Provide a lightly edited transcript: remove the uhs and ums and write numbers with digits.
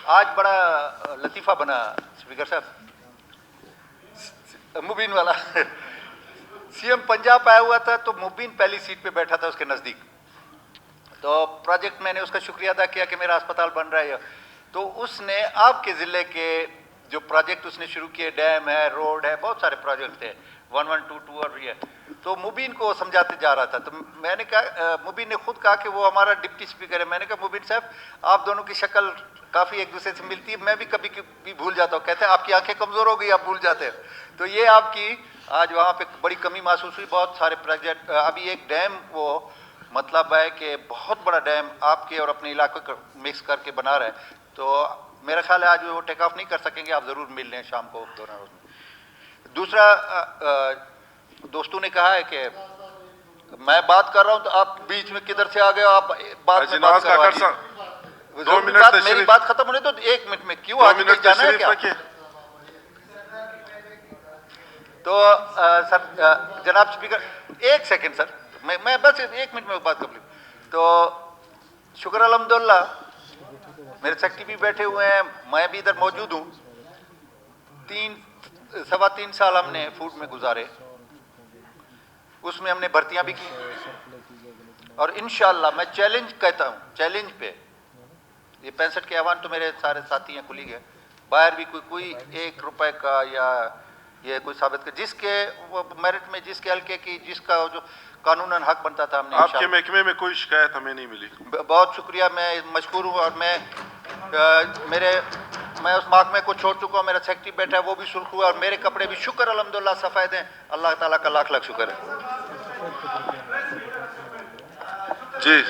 آج بڑا لطیفہ بنا اسپیکر صاحب مبین والا سی ایم پنجاب آیا ہوا تھا تو مبین پہلی سیٹ پہ بیٹھا تھا اس کے نزدیک. تو پروجیکٹ میں نے اس کا شکریہ ادا کیا کہ میرا اسپتال بن رہا ہے. تو اس نے آپ کے ضلع کے جو پروجیکٹ اس نے شروع کیے, ڈیم ہے, روڈ ہے, بہت سارے پروجیکٹ تھے, 1122 اور یہ, تو مبین کو سمجھاتے جا رہا تھا. تو میں نے کہا, مبین نے خود کہا کہ وہ ہمارا ڈپٹی اسپیکر ہے. میں نے کہا مبین صاحب آپ دونوں کی شکل کافی ایک دوسرے سے ملتی ہے, میں بھی کبھی کبھی بھول جاتا ہوں. کہتے ہیں آپ کی آنکھیں کمزور ہو گئی, آپ بھول جاتے ہیں. تو یہ آپ کی آج وہاں پہ بڑی کمی محسوس ہوئی. بہت سارے پروجیکٹ, ابھی ایک ڈیم وہ مطلب ہے کہ بہت بڑا ڈیم آپ کے اور اپنے علاقے کو مکس کر کے بنا رہا ہے. تو میرا خیال ہے آج وہ ٹیک آف نہیں کر سکیں گے, آپ ضرور مل لیں شام کو دونوں روز میں. دوسرا, دوستوں نے کہا ہے کہ میں بات کر رہا ہوں تو آپ بیچ میں کدھر سے آ گئے, آپ بات میں بات کروا دیجیے. میری بات ختم ہونے تو 1 منٹ میں کیوں آج کل جانا ہے کیا؟ تو سر جناب اسپیکر 1 سیکنڈ سر, میں بس 1 منٹ میں بات کر لوں. تو شکر الحمدللہ میرے سیکٹری بھی بیٹھے ہوئے ہیں, میں بھی ادھر موجود ہوں. 3.25 سال ہم نے فوڈ میں گزارے, اس میں ہم نے بھرتیاں بھی کی, اور انشاءاللہ میں چیلنج کہتا ہوں, چیلنج پہ یہ 65 کے ایوان تو میرے سارے ساتھی ہیں, کلیگ ہیں, باہر بھی کوئی 1 روپے کا یا یہ کوئی ثابت کر, جس کے وہ میرٹ میں, جس کے حلقے کی, جس کا جو قانوناً حق بنتا تھا, ہم نے. آپ کے محکمے میں کوئی شکایت ہمیں نہیں ملی. بہت شکریہ, میں مشکور ہوں. اور میں اس محکمے کو چھوڑ چکا ہوں, میرا سیکٹری بیٹھا ہے وہ بھی سرخ ہوا, اور میرے کپڑے بھی شکر الحمدللہ سفید ہیں. اللہ تعالیٰ کا لاکھ لاکھ شکر ہے. جی